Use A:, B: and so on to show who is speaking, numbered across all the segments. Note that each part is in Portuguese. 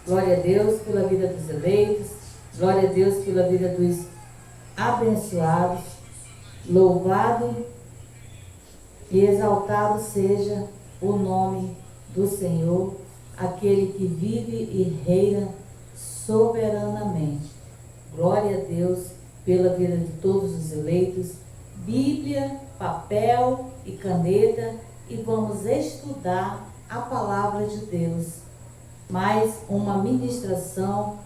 A: Glória a Deus pela vida dos eleitos. Glória a Deus pela vida dos abençoados. Louvado e exaltado seja o nome do Senhor, aquele que vive e reina soberanamente. Glória a Deus pela vida de todos os eleitos. Bíblia, papel e caneta, e vamos estudar a palavra de Deus. Mais uma ministração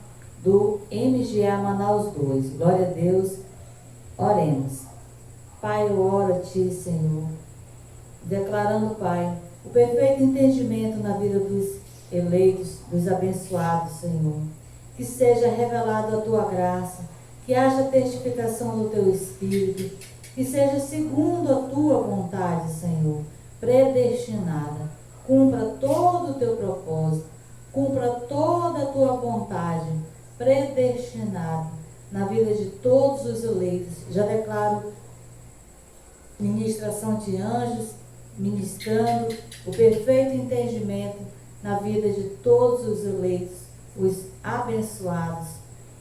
A: do MGA Manaus 2. Glória a Deus. Oremos. Pai, eu oro a Ti, Senhor, declarando, Pai, o perfeito entendimento na vida dos eleitos, dos abençoados, Senhor. Que seja revelada a Tua graça, que haja testificação do Teu Espírito, que seja segundo a Tua vontade, Senhor, predestinada. Cumpra todo o Teu propósito, cumpra toda a Tua vontade, predestinada na vida de todos os eleitos. Já declaro ministração de anjos, ministrando o perfeito entendimento na vida de todos os eleitos, os abençoados,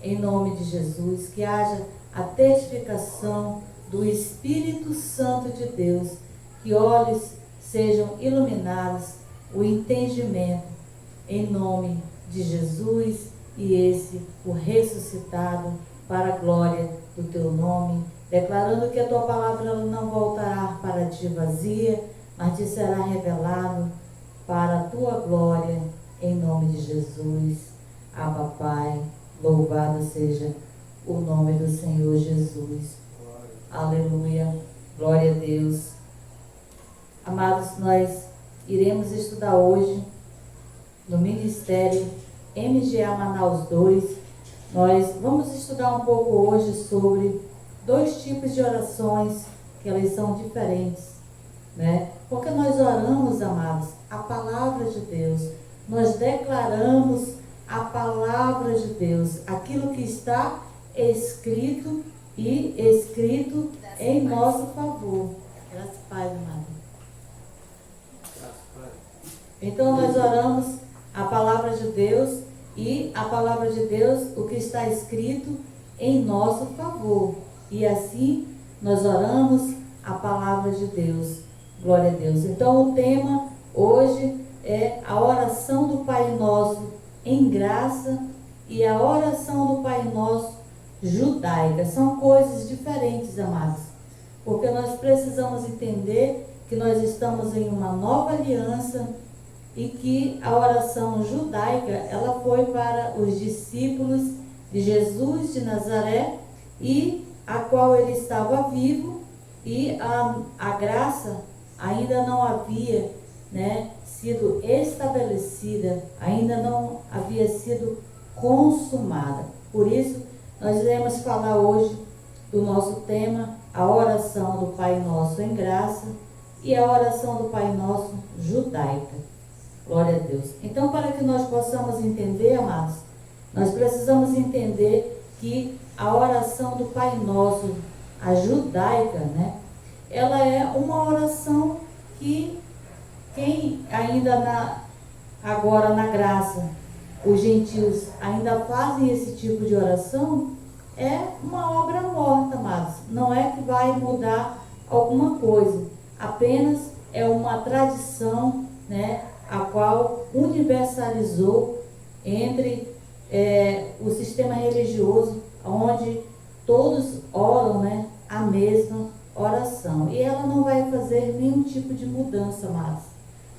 A: em nome de Jesus. Que haja a testificação do Espírito Santo de Deus, que olhos sejam iluminados, o entendimento, em nome de Jesus, e esse, o ressuscitado, para a glória do Teu nome, declarando que a Tua palavra ela não voltará para Ti vazia, mas Te será revelado para a Tua glória, em nome de Jesus. Abba, Pai, louvado seja o nome do Senhor Jesus. Aleluia, glória a Deus. Amados, nós iremos estudar hoje no Ministério MGA Manaus 2. Nós vamos estudar um pouco hoje sobre dois tipos de orações, que elas são diferentes, né? Porque nós oramos, amados, a palavra de Deus. Nós declaramos a palavra de Deus, aquilo que está escrito e escrito em nosso favor. Graças a Pai, amado. Então nós oramos a palavra de Deus, e a palavra de Deus, o que está escrito em nosso favor. E assim nós oramos a palavra de Deus. Glória a Deus. Então o tema hoje é a oração do Pai Nosso em graça e a oração do Pai Nosso judaica. São coisas diferentes, amados, porque nós precisamos entender que nós estamos em uma nova aliança e que a oração judaica ela foi para os discípulos de Jesus de Nazaré, e a qual ele estava vivo, e a graça ainda não havia, né, sido estabelecida, ainda não havia sido consumada. Por isso, nós iremos falar hoje do nosso tema, a oração do Pai Nosso em graça e a oração do Pai Nosso judaica. Glória a Deus. Então, para que nós possamos entender, amados, nós precisamos entender que a oração do Pai Nosso, a judaica, né, ela é uma oração que quem ainda agora na graça, os gentios ainda fazem esse tipo de oração, é uma obra morta, amados. Não é que vai mudar alguma coisa, apenas é uma tradição, né, a qual universalizou entre o sistema religioso, onde todos oram, né, a mesma oração. E ela não vai fazer nenhum tipo de mudança mais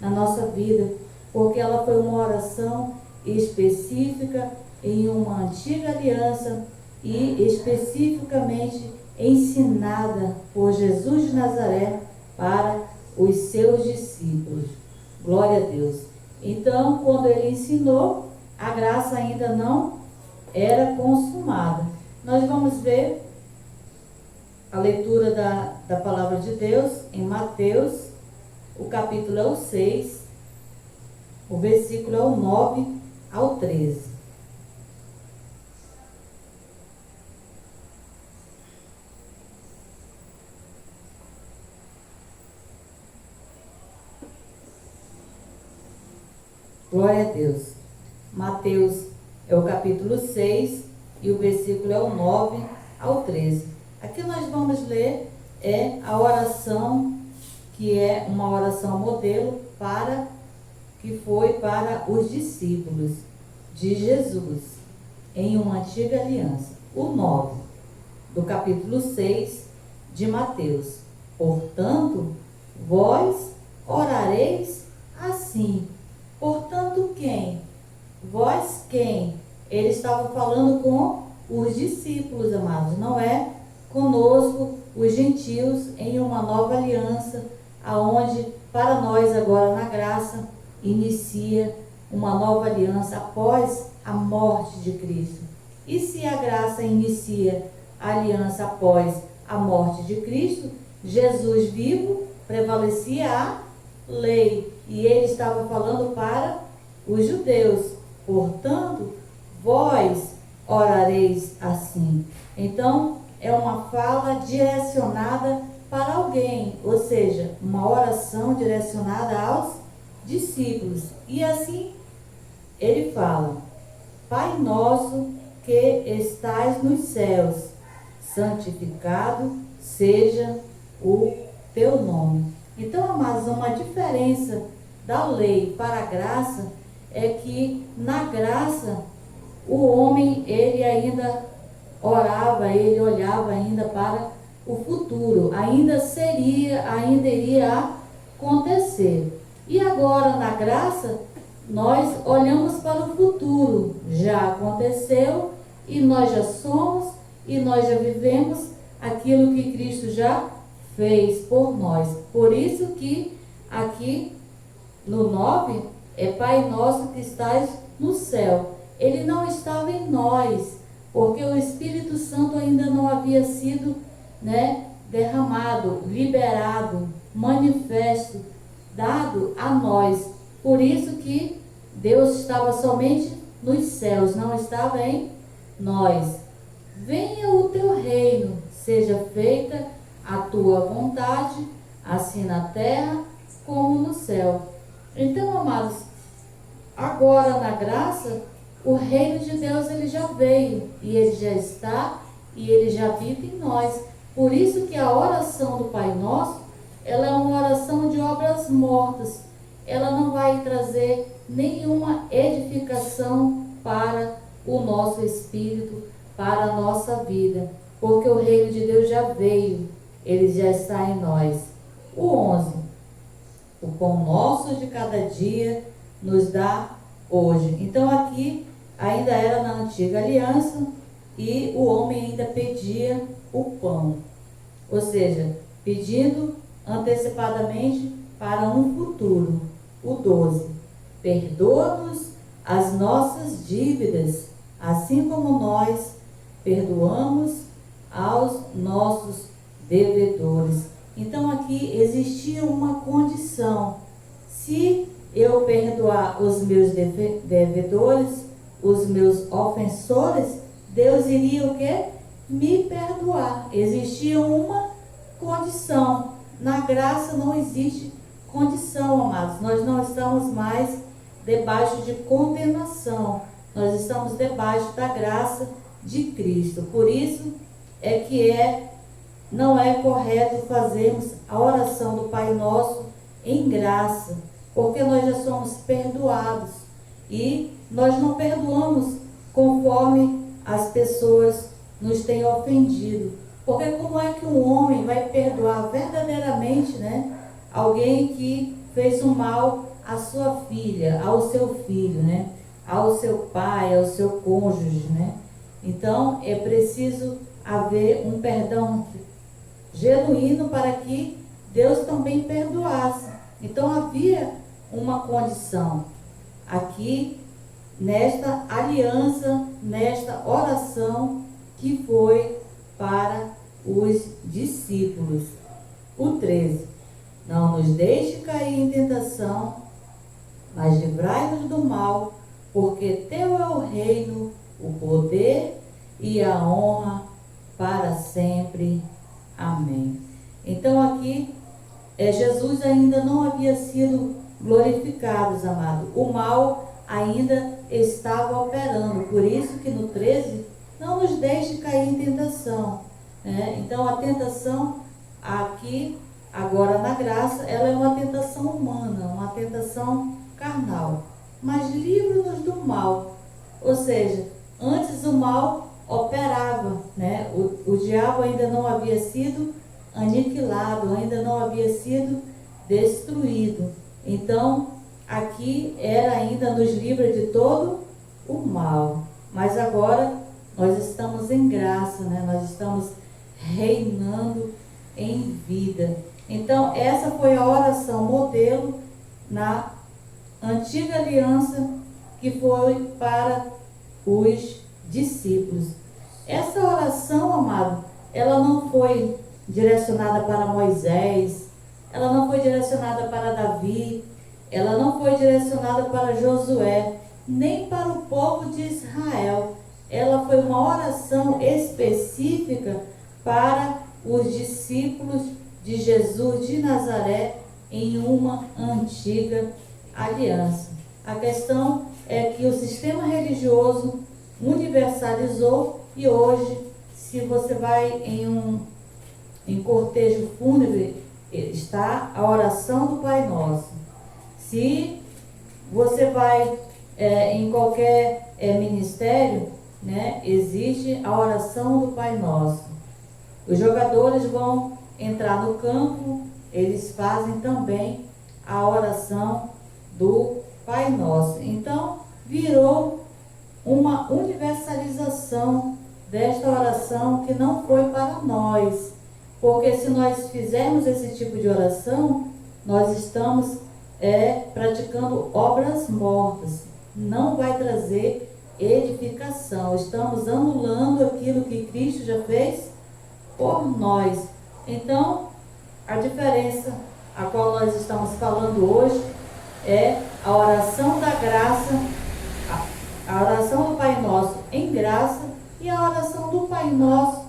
A: na nossa vida, porque ela foi uma oração específica em uma antiga aliança e especificamente ensinada por Jesus de Nazaré para os seus discípulos. Glória a Deus. Então, quando ele ensinou, a graça ainda não era consumada. Nós vamos ver a leitura da palavra de Deus em Mateus, o capítulo é o 6, o versículo é o 9 ao 13. Glória a Deus. Mateus é o capítulo 6 e o versículo é o 9 ao 13. Aqui nós vamos ler a oração, que é uma oração modelo que foi para os discípulos de Jesus em uma antiga aliança. O 9 do capítulo 6 de Mateus. Portanto, vós orareis assim. Portanto, quem? Vós quem? Ele estava falando com os discípulos, amados. Não é conosco, os gentios, em uma nova aliança, aonde para nós agora na graça inicia uma nova aliança após a morte de Cristo. E se a graça inicia a aliança após a morte de Cristo, Jesus vivo, prevalecia a lei. E ele estava falando para os judeus. Portanto, vós orareis assim. Então, é uma fala direcionada para alguém, ou seja, uma oração direcionada aos discípulos. E assim, ele fala: Pai nosso que estais nos céus, santificado seja o teu nome. Então, amados, uma diferença da lei para a graça é que na graça o homem, ele ainda orava, ele olhava ainda para o futuro, ainda iria acontecer. E agora na graça nós olhamos para o futuro, já aconteceu e nós já somos e nós já vivemos aquilo que Cristo já fez por nós. Por isso que aqui no 9 é Pai nosso que estás no céu. Ele não estava em nós, porque o Espírito Santo ainda não havia sido, derramado, liberado, manifesto, dado a nós. Por isso que Deus estava somente nos céus, não estava em nós. Venha o teu reino, seja feita a tua vontade, assim na terra como no céu. Então, amados, agora na graça, o reino de Deus ele já veio e ele já está e ele já vive em nós. Por isso que a oração do Pai Nosso, ela é uma oração de obras mortas. Ela não vai trazer nenhuma edificação para o nosso espírito, para a nossa vida, porque o reino de Deus já veio, ele já está em nós. O 11, o pão nosso de cada dia nos dá hoje. Então aqui ainda era na antiga aliança e o homem ainda pedia o pão, ou seja, pedindo antecipadamente para um futuro. O 12, perdoa-nos as nossas dívidas, assim como nós perdoamos aos nossos devedores. Então aqui existia uma condição: se eu perdoar os meus devedores, os meus ofensores, Deus iria o quê? Me perdoar. Existia uma condição. Na graça não existe condição, amados. Nós não estamos mais debaixo de condenação. Nós estamos debaixo da graça de Cristo. Por isso é que não é correto fazermos a oração do Pai Nosso em graça, porque nós já somos perdoados e nós não perdoamos conforme as pessoas nos têm ofendido. Porque como é que um homem vai perdoar verdadeiramente, alguém que fez um mal à sua filha, ao seu filho, ao seu pai, ao seu cônjuge, Então é preciso haver um perdão genuíno para que Deus também perdoasse. Então havia uma condição aqui nesta aliança, nesta oração que foi para os discípulos. O 13, não nos deixe cair em tentação, mas livrai-nos do mal, porque teu é o reino, o poder e a honra para sempre. Amém. Então aqui, Jesus ainda não havia sido glorificado, amado. O mal ainda estava operando. Por isso que no 13, não nos deixe cair em tentação, né? Então a tentação aqui, agora na graça, ela é uma tentação humana, uma tentação carnal. Mas livra-nos do mal. Ou seja, antes o mal operava, né? O diabo ainda não havia sido aniquilado, ainda não havia sido destruído. Então, aqui era ainda nos livra de todo o mal. Mas agora nós estamos em graça, né? Nós estamos reinando em vida. Então, essa foi a oração modelo na antiga aliança que foi para os discípulos. Essa oração, amado, ela não foi direcionada para Moisés, ela não foi direcionada para Davi, ela não foi direcionada para Josué, nem para o povo de Israel. Ela foi uma oração específica para os discípulos de Jesus de Nazaré em uma antiga aliança. A questão é que o sistema religioso universalizou e hoje, se você vai em cortejo fúnebre, está a oração do Pai Nosso. Se você vai em qualquer ministério, né, existe a oração do Pai Nosso. Os jogadores vão entrar no campo, eles fazem também a oração do Pai Nosso. Então, virou uma universalização desta oração que não foi para nós. Porque se nós fizermos esse tipo de oração, nós estamos praticando obras mortas. Não vai trazer edificação. Estamos anulando aquilo que Cristo já fez por nós. Então, a diferença a qual nós estamos falando hoje é a oração da graça, a oração do Pai Nosso em graça e a oração do Pai Nosso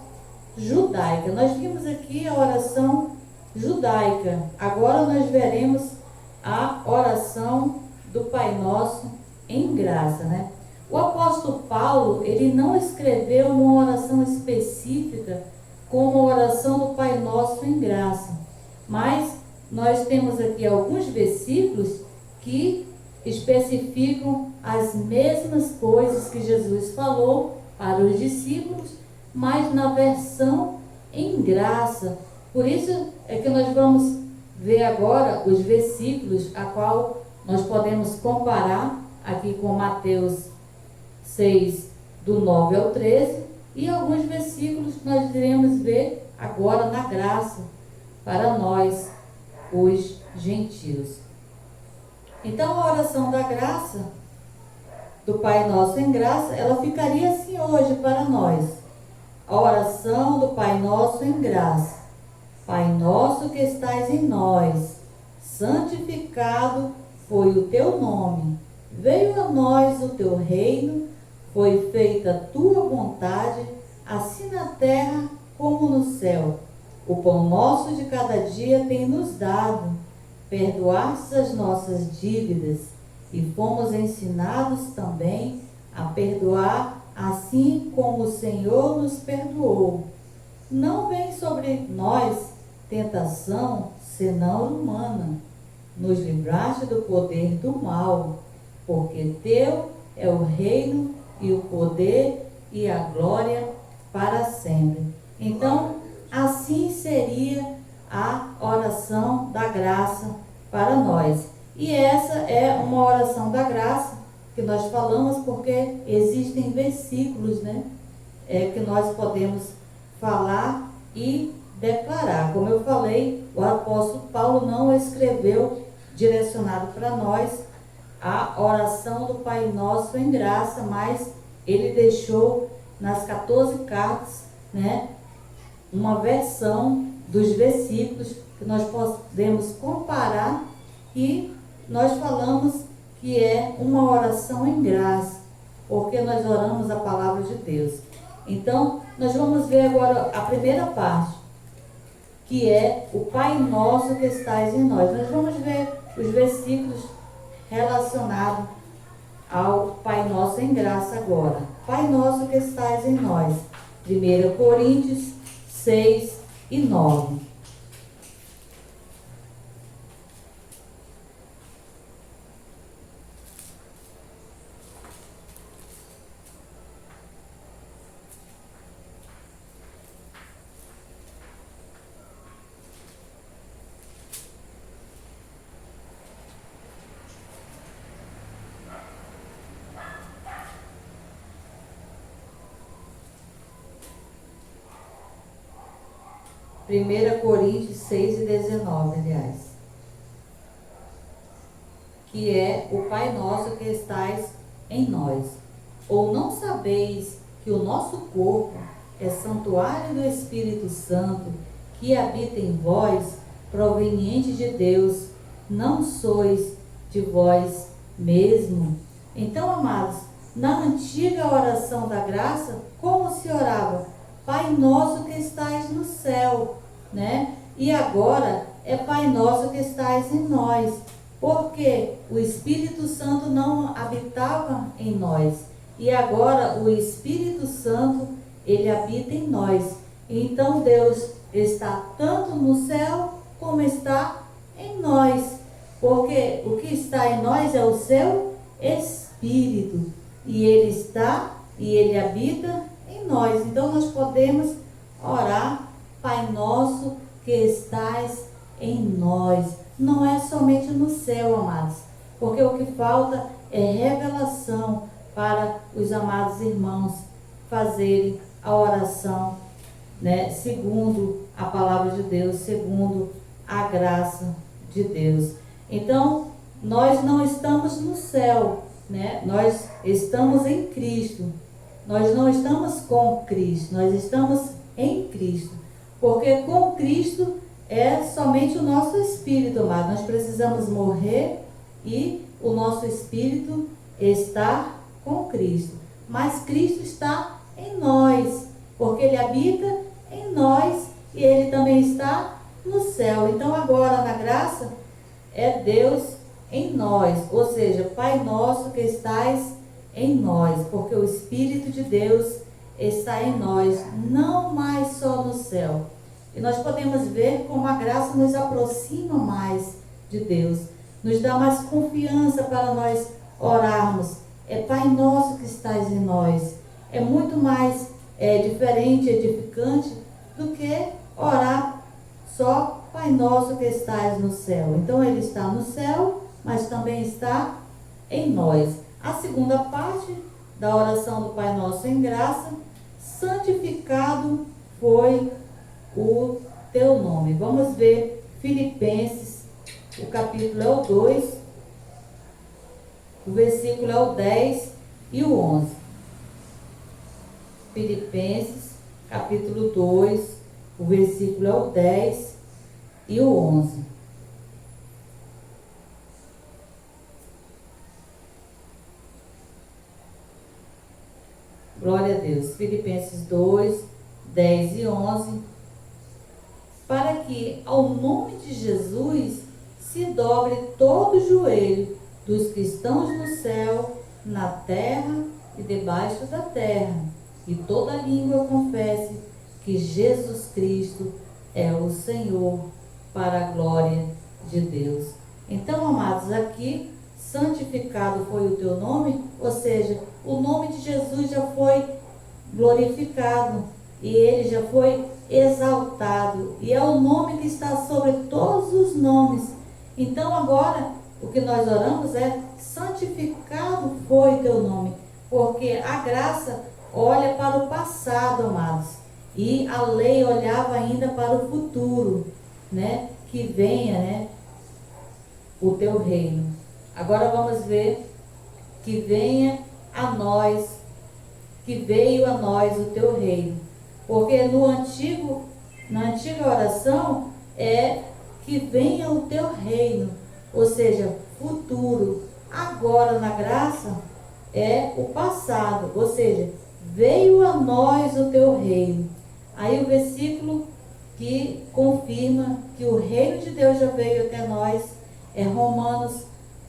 A: judaica. Nós vimos aqui a oração judaica. Agora nós veremos a oração do Pai Nosso em graça, né? O apóstolo Paulo, ele não escreveu uma oração específica como a oração do Pai Nosso em graça, mas nós temos aqui alguns versículos que especificam as mesmas coisas que Jesus falou para os discípulos, mas na versão em graça. Por isso é que nós vamos ver agora os versículos a qual nós podemos comparar aqui com Mateus 6, do 9 ao 13, e alguns versículos que nós iremos ver agora na graça para nós, os gentios. Então, a oração da graça, do Pai Nosso em graça, ela ficaria assim hoje para nós. A oração do Pai Nosso em graça. Pai nosso que estais em nós, santificado foi o teu nome. Veio a nós o teu reino, foi feita a tua vontade, assim na terra como no céu. O pão nosso de cada dia tem nos dado. Perdoaste as nossas dívidas, e fomos ensinados também a perdoar, assim como o Senhor nos perdoou. Não vem sobre nós tentação, senão humana. Nos livraste do poder do mal, porque teu é o reino e o poder e a glória para sempre. Então, assim seria a oração da graça para nós. E essa é uma oração da graça que nós falamos porque existem versículos, né, que nós podemos falar e declarar. Como eu falei, o apóstolo Paulo não escreveu direcionado para nós a oração do Pai Nosso em graça, mas ele deixou nas 14 cartas, né, uma versão dos versículos que nós podemos comparar, e nós falamos que é uma oração em graça, porque nós oramos a palavra de Deus. Então, nós vamos ver agora a primeira parte, que é o Pai Nosso que estais em nós. Nós vamos ver os versículos relacionados ao Pai Nosso em graça agora. Pai Nosso que estais em nós. 1 Coríntios 6 e 9. Primeira Coríntios 6 e 19, aliás. Que é o Pai Nosso que estais em nós. Ou não sabeis que o nosso corpo é santuário do Espírito Santo, que habita em vós, proveniente de Deus, não sois de vós mesmo? Então, amados, na antiga oração da graça, como se orava? Pai Nosso que estais no céu, né? E agora é Pai Nosso que estais em nós, porque o Espírito Santo não habitava em nós, e agora o Espírito Santo, ele habita em nós. Então Deus está tanto no céu como está em nós, porque o que está em nós é o seu Espírito, e ele está e ele habita em nós. Então nós podemos orar: Pai Nosso que estais em nós. Não é somente no céu, amados, porque o que falta é revelação para os amados irmãos fazerem a oração, né, segundo a palavra de Deus, segundo a graça de Deus. Então, nós não estamos no céu, né? Nós estamos em Cristo. Nós não estamos com Cristo, nós estamos em Cristo. Porque com Cristo é somente o nosso espírito, amado. Nós precisamos morrer e o nosso espírito está com Cristo. Mas Cristo está em nós, porque Ele habita em nós e Ele também está no céu. Então agora na graça é Deus em nós, ou seja, Pai Nosso que estais em nós, porque o Espírito de Deus está em nós, não mais só no céu. E nós podemos ver como a graça nos aproxima mais de Deus, nos dá mais confiança para nós orarmos. É Pai Nosso que estais em nós. É muito mais diferente, edificante, do que orar só Pai Nosso que estais no céu. Então Ele está no céu, mas também está em nós. A segunda parte da oração do Pai Nosso em graça: santificado foi o teu nome. Vamos ver Filipenses, o capítulo é o 2, o versículo é o 10 e o 11. Filipenses, capítulo 2, o versículo é o 10 e o 11. Glória a Deus. Filipenses 2, 10 e 11. Para que ao nome de Jesus se dobre todo o joelho dos cristãos no céu, na terra e debaixo da terra, e toda língua confesse que Jesus Cristo é o Senhor, para a glória de Deus. Então, amados, aqui, santificado foi o teu nome, ou seja, o nome de Jesus já foi glorificado e ele já foi exaltado, e é o nome que está sobre todos os nomes. Então agora o que nós oramos é: santificado foi teu nome, porque a graça olha para o passado, amados, e a lei olhava ainda para o futuro, né? Que venha, né, o teu reino. Agora vamos ver que venha a nós, que veio a nós o teu reino. Porque na antiga oração é que venha o teu reino, ou seja, futuro. Agora na graça é o passado, ou seja, veio a nós o teu reino. Aí o versículo que confirma que o reino de Deus já veio até nós é Romanos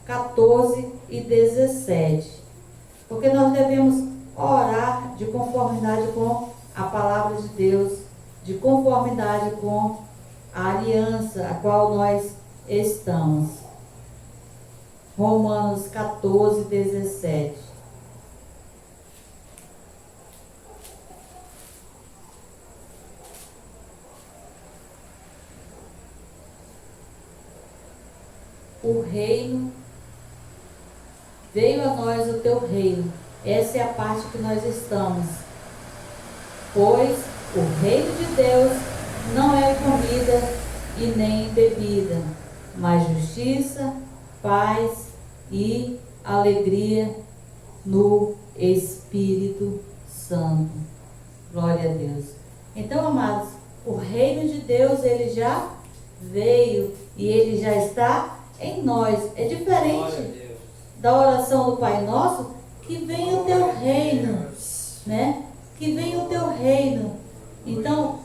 A: 14 e 17. Porque nós devemos orar de conformidade com a palavra de Deus, de conformidade com a aliança a qual nós estamos. Romanos 14, 17. O reino, veio a nós o teu reino. Essa é a parte que nós estamos. Pois o reino de Deus não é comida e nem bebida, mas justiça, paz e alegria no Espírito Santo. Glória a Deus. Então, amados, o reino de Deus, ele já veio e ele já está em nós. É diferente da oração do Pai Nosso, que venha o teu reino, né? Que venha o teu reino. Então,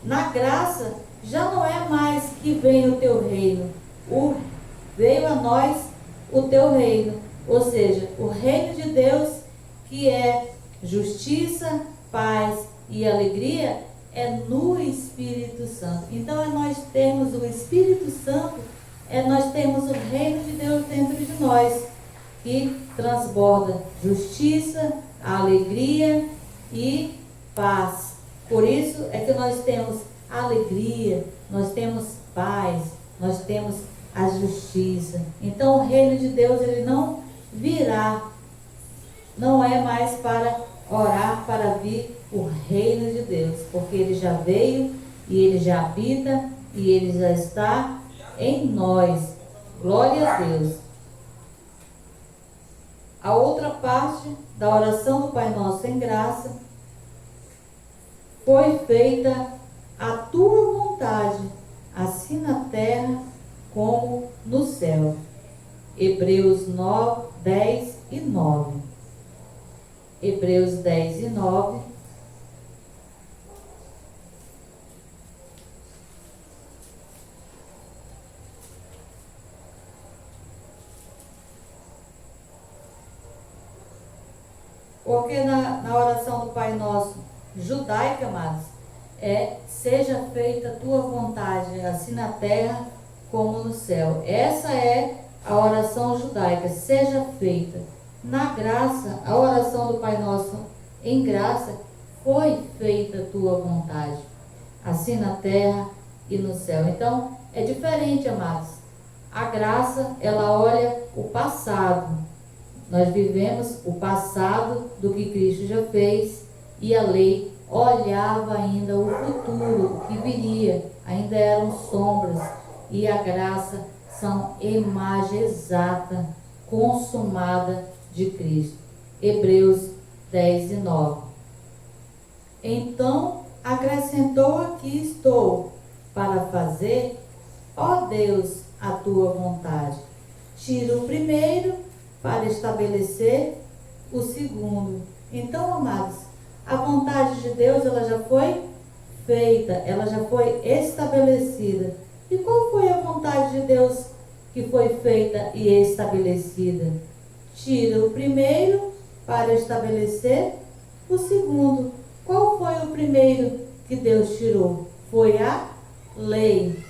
A: na graça, já não é mais que venha o teu reino. Veio a nós o teu reino. Ou seja, o reino de Deus, que é justiça, paz e alegria, é no Espírito Santo. Então, é nós termos o Espírito Santo, é nós termos o reino de Deus dentro de nós, que transborda justiça, alegria e paz. Por isso é que nós temos alegria, nós temos paz, nós temos a justiça. Então o reino de Deus, ele não virá, não é mais para orar para vir o reino de Deus, porque ele já veio e ele já habita e ele já está em nós. Glória a Deus. A outra parte da oração do Pai Nosso em graça: foi feita a tua vontade, assim na terra como no céu. Hebreus 9, 10 e 9. Hebreus 10 e 9. Porque na oração do Pai Nosso judaica, amados, seja feita a tua vontade, assim na terra como no céu. Essa é a oração judaica, seja feita. Na graça, a oração do Pai Nosso em graça: foi feita a tua vontade, assim na terra e no céu. Então, é diferente, amados. A graça, ela olha o passado. Nós vivemos o passado do que Cristo já fez, e a lei olhava ainda o futuro, o que viria, ainda eram sombras, e a graça são imagem exata, consumada de Cristo. Hebreus 10 e 9. Então acrescentou: aqui estou para fazer, ó Deus, a tua vontade. Tira o primeiro para estabelecer o segundo. Então, amados, a vontade de Deus, ela já foi feita, ela já foi estabelecida. E qual foi a vontade de Deus que foi feita e estabelecida? Tira o primeiro para estabelecer o segundo. Qual foi o primeiro que Deus tirou? Foi a lei.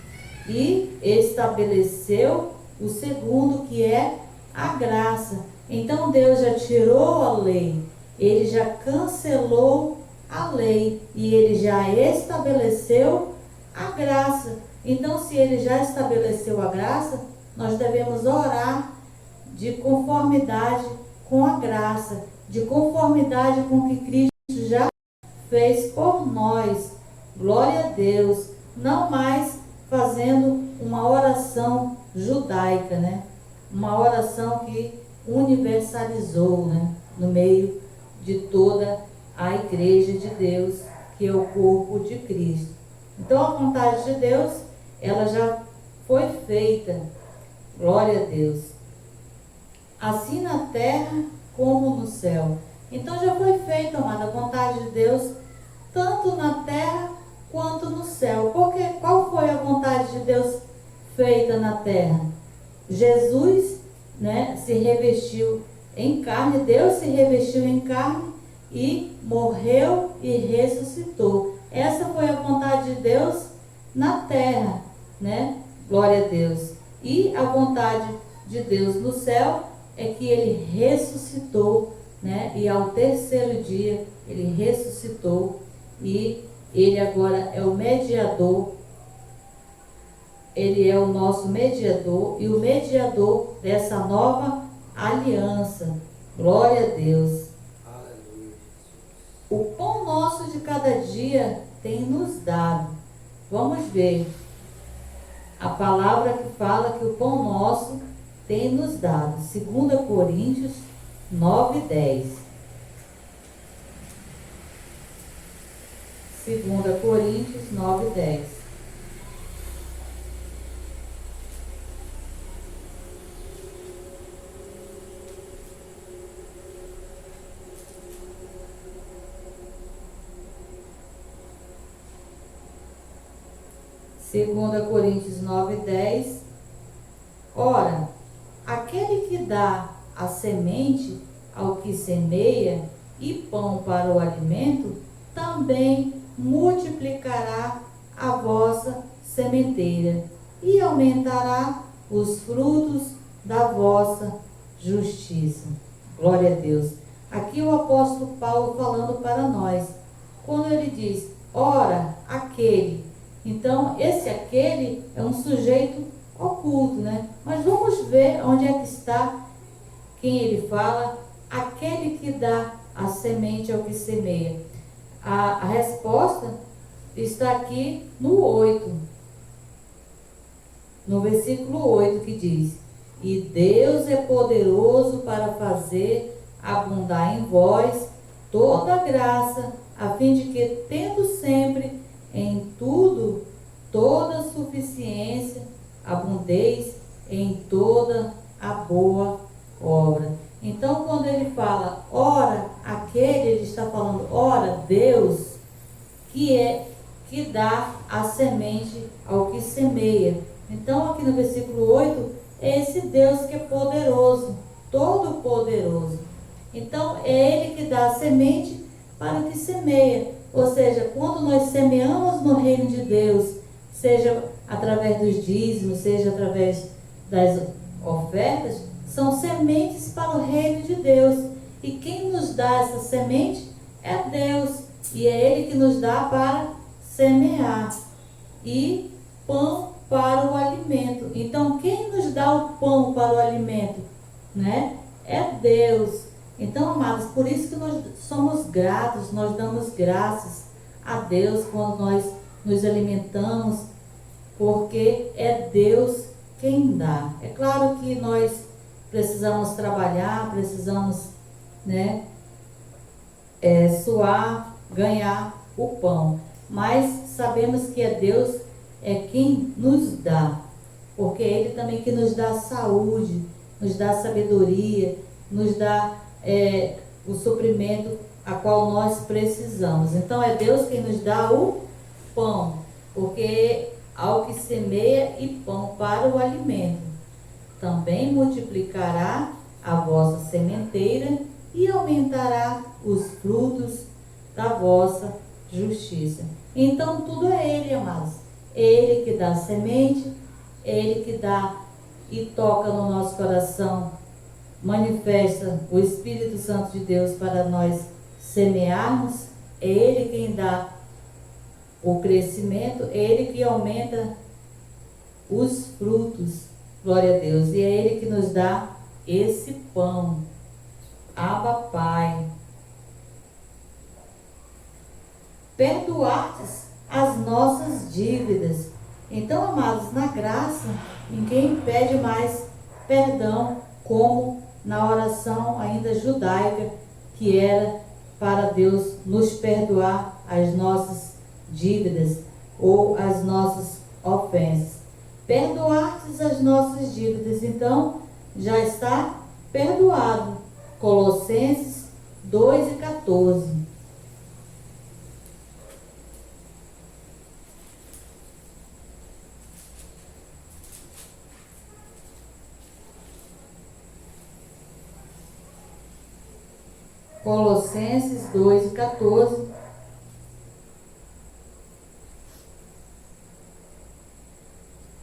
A: E estabeleceu o segundo, que é a graça. Então Deus já tirou a lei, ele já cancelou a lei e ele já estabeleceu a graça. Então, se ele já estabeleceu a graça, nós devemos orar de conformidade com a graça, de conformidade com o que Cristo já fez por nós. Glória a Deus. Não mais fazendo uma oração judaica, né? Uma oração que universalizou, né? No meio de toda a igreja de Deus, que é o corpo de Cristo. Então a vontade de Deus, ela já foi feita. Glória a Deus. Assim na terra como no céu. Então já foi feita, amada, a vontade de Deus, tanto na terra quanto no céu. Porque qual foi a vontade de Deus feita na terra? Jesus, né, se revestiu em carne, Deus se revestiu em carne e morreu e ressuscitou. Essa foi a vontade de Deus na terra, né? Glória a Deus. E a vontade de Deus no céu é que ele ressuscitou, né? E ao terceiro dia ele ressuscitou e ele agora é o mediador. Ele é o nosso mediador e o mediador dessa nova aliança. Glória a Deus.
B: Aleluia.
A: O pão nosso de cada dia tem nos dado. Vamos ver a palavra que fala que o pão nosso tem nos dado. 2 Coríntios 9:10. 2 Coríntios 9:10. Segunda Coríntios 9:10. Ora, aquele que dá a semente ao que semeia e pão para o alimento, também multiplicará a vossa sementeira e aumentará os frutos da vossa justiça. Glória a Deus. Aqui o apóstolo Paulo falando para nós, quando ele diz, ora, aquele. Então, esse aquele é um sujeito oculto, né? Mas vamos ver onde é que está quem ele fala, aquele que dá a semente ao que semeia. A resposta está aqui no 8, no versículo 8, que diz, e Deus é poderoso para fazer abundar em vós toda a graça, a fim de que, tendo sempre em tudo toda suficiência, abundeis em toda a boa obra. Então, quando ele fala, ora, aquele, ele está falando, ora, Deus, que dá a semente ao que semeia. Então, aqui no versículo 8, é esse Deus que é poderoso, todo poderoso. Então, é ele que dá a semente para o que semeia. Ou seja, quando nós semeamos no reino de Deus, seja através dos dízimos, seja através das ofertas, são sementes para o reino de Deus. E quem nos dá essa semente é Deus. E é Ele que nos dá para semear. E pão para o alimento. Então, quem nos dá o pão para o alimento, né? É Deus. Então, amados, por isso que nós somos gratos, nós damos graças a Deus quando nós nos alimentamos, porque é Deus quem dá. É claro que nós precisamos trabalhar, precisamos, né, suar, ganhar o pão, mas sabemos que é Deus quem nos dá, porque é Ele também que nos dá saúde, nos dá sabedoria, nos dá o suprimento a qual nós precisamos. Então é Deus quem nos dá o pão, porque ao que semeia e pão para o alimento, também multiplicará a vossa sementeira e aumentará os frutos da vossa justiça. Então tudo é Ele, amados. É Ele que dá a semente, é Ele que dá e toca no nosso coração, manifesta o Espírito Santo de Deus para nós semearmos. É Ele quem dá o crescimento, é Ele que aumenta os frutos. Glória a Deus. E é Ele que nos dá esse pão. Abba, Pai. Perdoar-te as nossas dívidas. Então, amados, na graça, ninguém pede mais perdão, como na oração ainda judaica, que era para Deus nos perdoar as nossas dívidas ou as nossas ofensas. Perdoar-te as nossas dívidas, então já está perdoado. Colossenses 2:14. 2 e 14.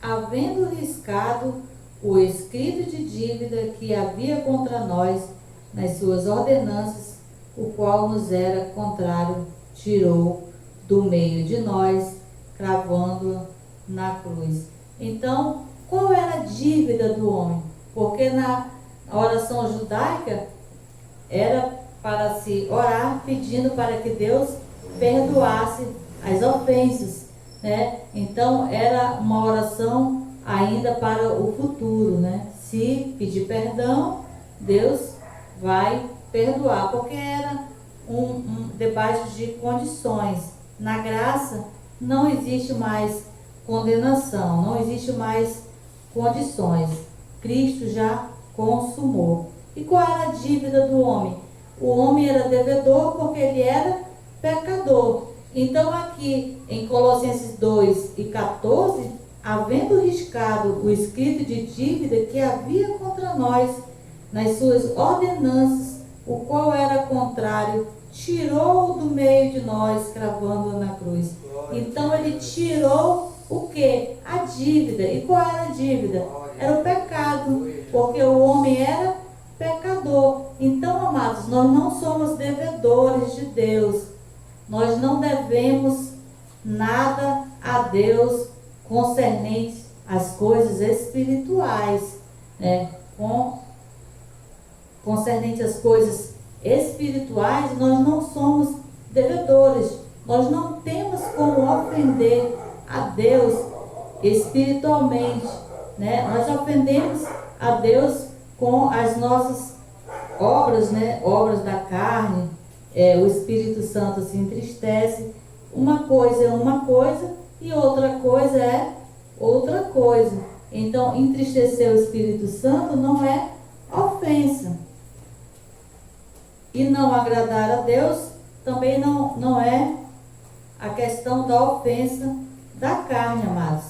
A: Havendo riscado o escrito de dívida que havia contra nós nas suas ordenanças, o qual nos era contrário, tirou do meio de nós, cravando-a na cruz. Então, qual era a dívida do homem? Porque na oração judaica era para se orar pedindo para que Deus perdoasse as ofensas, né? Então era uma oração ainda para o futuro, né? Se pedir perdão, Deus vai perdoar, porque era debaixo de condições. Na graça não existe mais condenação, não existe mais condições. Cristo já consumou. E qual era a dívida do homem? O homem era devedor porque ele era pecador. Então aqui em Colossenses 2 e 14, havendo riscado o escrito de dívida que havia contra nós nas suas ordenanças, o qual era contrário, tirou do meio de nós, cravando-o na cruz. Então ele tirou o que? A dívida. E qual era a dívida? Era o pecado, porque o homem era pecador. Então, amados, nós não somos devedores de Deus. Nós não devemos nada a Deus concernente às coisas espirituais, né? Concernente às coisas espirituais, nós não somos devedores. Nós não temos como ofender a Deus espiritualmente, né? Nós ofendemos a Deus com as nossas obras, né? Obras da carne. O Espírito Santo se entristece. Uma coisa é uma coisa e outra coisa é outra coisa. Então, entristecer o Espírito Santo não é ofensa. E não agradar a Deus também não é a questão da ofensa da carne, amados.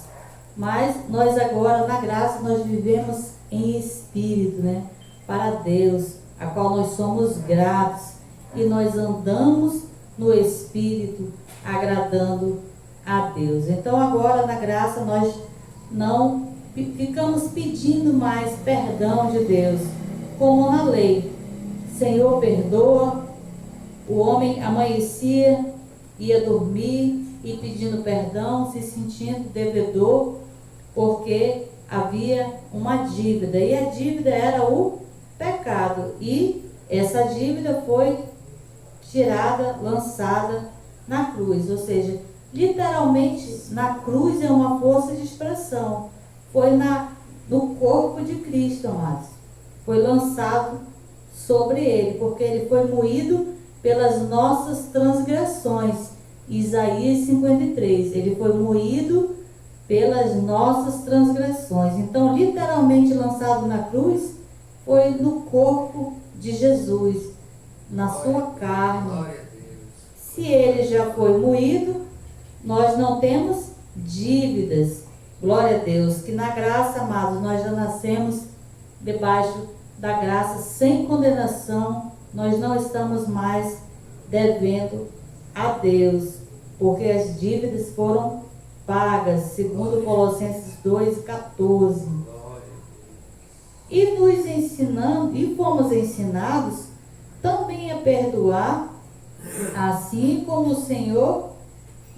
A: Mas nós agora, na graça, nós vivemos em espírito, né? Para Deus, a qual nós somos gratos. E nós andamos no espírito, agradando a Deus. Então agora, na graça, nós não ficamos pedindo mais perdão de Deus, como na lei. Senhor, perdoa. O homem amanhecia, ia dormir e pedindo perdão, se sentindo devedor, porque havia uma dívida, e a dívida era o pecado, e essa dívida foi tirada, lançada na cruz. Ou seja, literalmente na cruz é uma força de expressão, foi no corpo de Cristo, amados, foi lançado sobre ele, porque ele foi moído pelas nossas transgressões. Isaías 53, ele foi moído pelas nossas transgressões. Então, literalmente lançado na cruz, foi no corpo de Jesus, na sua carne. Se ele já foi moído, nós não temos dívidas. Glória a Deus, que na graça, amados, nós já nascemos debaixo da graça, sem condenação. Nós não estamos mais devendo a Deus, porque as dívidas foram pagas, segundo Colossenses 2:14. E nos ensinando, e fomos ensinados também a perdoar, assim como o Senhor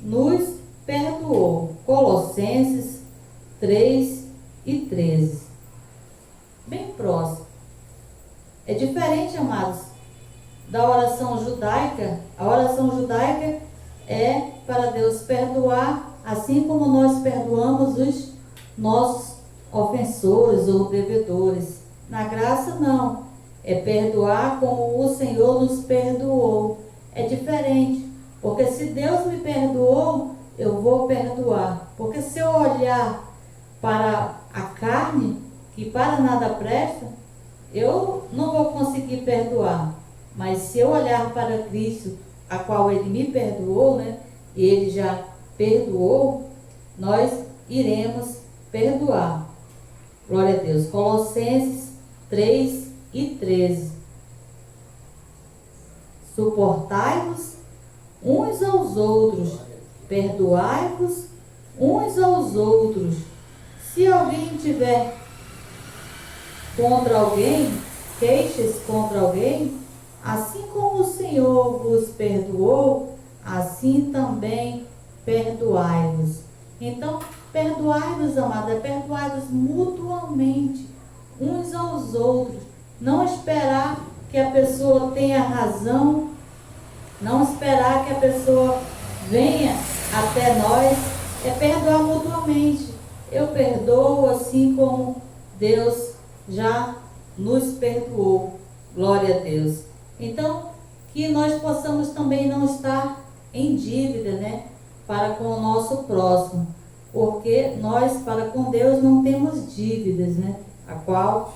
A: nos perdoou. Colossenses 3:13. Bem próximo. É diferente, amados, da oração judaica. A oração judaica é para Deus perdoar, assim como nós perdoamos os nossos ofensores ou devedores. Na graça, não. É perdoar como o Senhor nos perdoou. É diferente, porque se Deus me perdoou, eu vou perdoar. Porque se eu olhar para a carne, que para nada presta, eu não vou conseguir perdoar. Mas se eu olhar para Cristo, a qual Ele me perdoou, né? E Ele já perdoou, nós iremos perdoar. Glória a Deus. Colossenses 3:13. suportai-vos uns aos outros, perdoai-vos uns aos outros. Se alguém tiver contra alguém, queixas contra alguém, assim como o Senhor vos perdoou, assim também perdoai-vos. Então, perdoai-vos, amada, perdoai-vos mutuamente, uns aos outros. Não esperar que a pessoa tenha razão, não esperar que a pessoa venha até nós, é perdoar mutuamente. Eu perdoo assim como Deus já nos perdoou. Glória a Deus. Então, que nós possamos também não estar em dívida, né, para com o nosso próximo, porque nós para com Deus não temos dívidas, né, a qual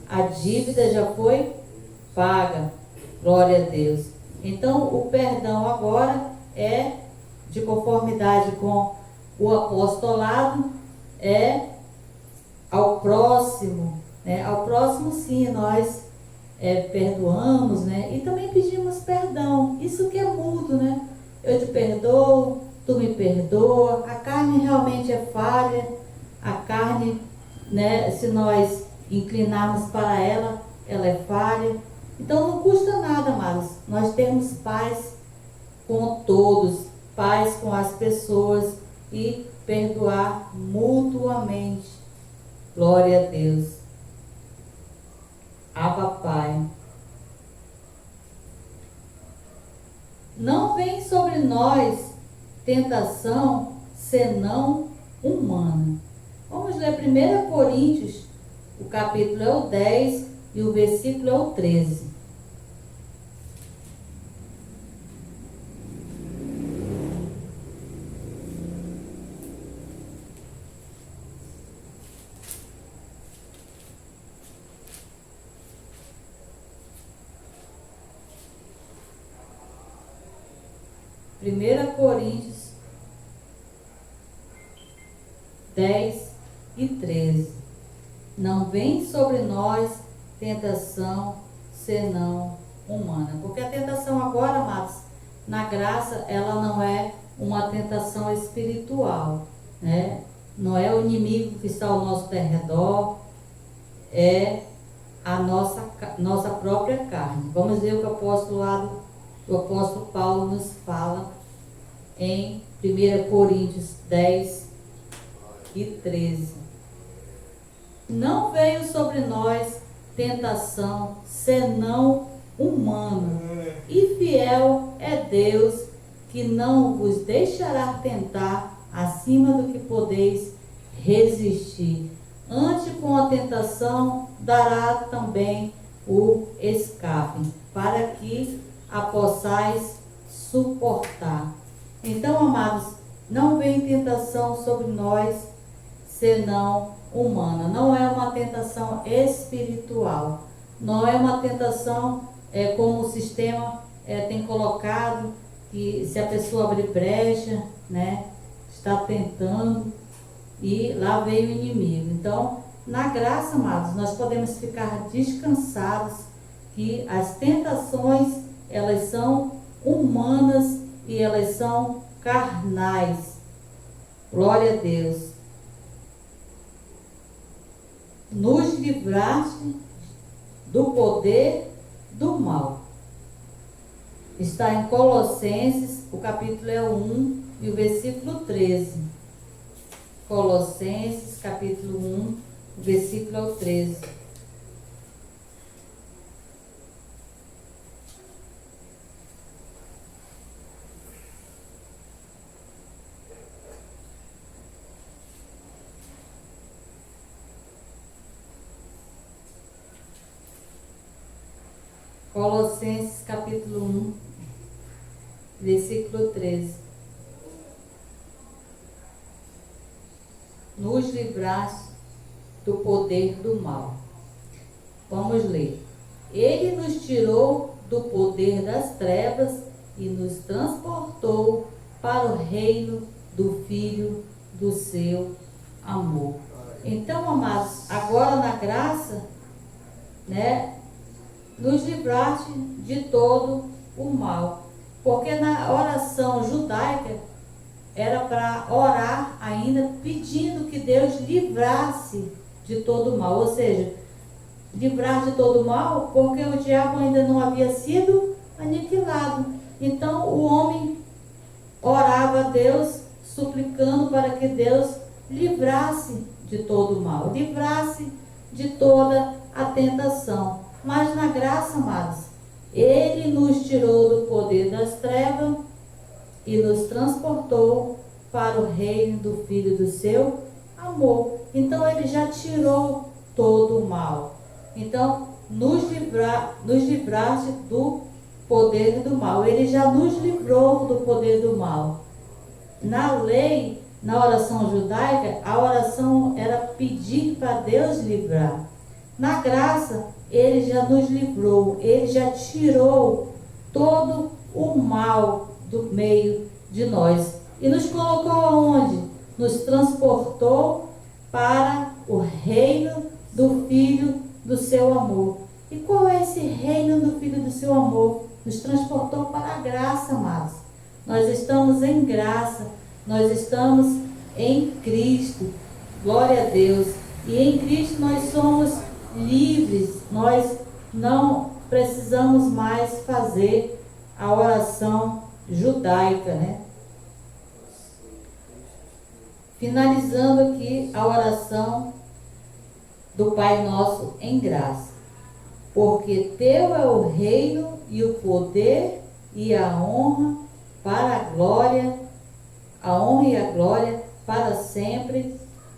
A: a dívida já foi paga. Glória a Deus. Então, o perdão agora é de conformidade com o apostolado, é ao próximo, né? Ao próximo, sim, nós perdoamos, né? E também pedimos perdão. Isso que é mútuo, né? Eu te perdoo, tu me perdoa. A carne realmente é falha. A carne, né? Se nós inclinarmos para ela, ela é falha. Então não custa nada, amados. Nós temos paz com todos, paz com as pessoas e perdoar mutuamente. Glória a Deus. Abba, Pai. Não vem sobre nós tentação senão humana. Vamos ler 1 Coríntios, o capítulo é o 10 e o versículo é o 13. Primeira Coríntios 10 e 13. Não vem sobre nós tentação senão humana. Porque a tentação agora, amados, na graça, ela não é uma tentação espiritual, né? Não é o inimigo que está ao nosso derredor, é a nossa própria carne. Vamos ver o que o apóstolo Paulo nos fala em 1 Coríntios 10 e 13. Não veio sobre nós tentação senão humana, e fiel é Deus, que não vos deixará tentar acima do que podeis resistir. Antes, com a tentação, dará também o escape, para que a possais suportar. Então, amados, não vem tentação sobre nós senão humana. Não é uma tentação espiritual. Não é uma tentação como o sistema tem colocado, que se a pessoa abrir brecha, né, está tentando e lá veio o inimigo. Então, na graça, amados, nós podemos ficar descansados que as tentações, elas são humanas e elas são carnais. Glória a Deus. Nos livraste do poder do mal. Está em Colossenses, o capítulo é o 1 e o versículo 13. Colossenses, capítulo 1, o versículo é o 13. Colossenses capítulo 1, versículo 13. Nos livraste do poder do mal. Vamos ler. Ele nos tirou do poder das trevas e nos transportou para o reino do Filho do seu amor. Então, amados, agora na graça, né, nos livraste de todo o mal. Porque na oração judaica era para orar ainda pedindo que Deus livrasse de todo o mal. Ou seja, livrar de todo o mal porque o diabo ainda não havia sido aniquilado. Então o homem orava a Deus suplicando para que Deus livrasse de todo o mal, livrasse de toda a tentação. Mas na graça, amados, Ele nos tirou do poder das trevas e nos transportou para o reino do Filho do seu amor. Então Ele já tirou todo o mal. Então, nos livraste do poder do mal. Ele já nos livrou do poder do mal. Na lei, na oração judaica, a oração era pedir para Deus livrar. Na graça, Ele já nos livrou, Ele já tirou todo o mal do meio de nós. E nos colocou aonde? Nos transportou para o reino do Filho do seu amor. E qual é esse reino do Filho do seu amor? Nos transportou para a graça, amados. Nós estamos em graça, nós estamos em Cristo, glória a Deus. E em Cristo nós somos livres, nós não precisamos mais fazer a oração judaica, né? Finalizando aqui a oração do Pai Nosso em graça. Porque teu é o reino e o poder e a honra para a glória, a honra e a glória para sempre.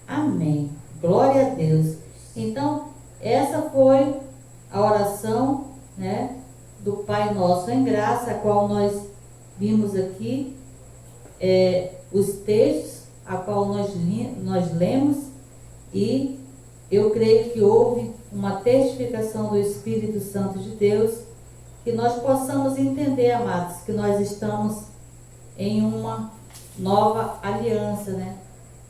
A: Amém. Glória a Deus. Então, essa foi a oração, né, do Pai Nosso em graça, a qual nós vimos aqui, os textos a qual nós lemos, e eu creio que houve uma testificação do Espírito Santo de Deus, que nós possamos entender, amados, que nós estamos em uma nova aliança, né?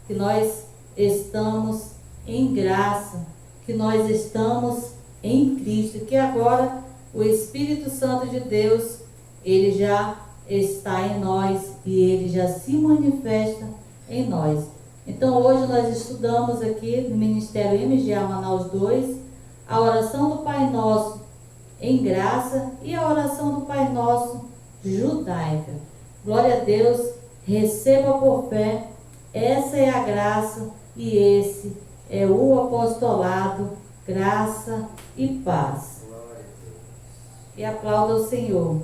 A: Que nós estamos em graça, que nós estamos em Cristo, que agora o Espírito Santo de Deus, ele já está em nós e ele já se manifesta em nós. Então hoje nós estudamos aqui no Ministério MGA Manaus 2, a oração do Pai Nosso em graça e a oração do Pai Nosso judaica. Glória a Deus, receba por fé, essa é a graça e esse é o apostolado, graça e paz. E aplauda o Senhor.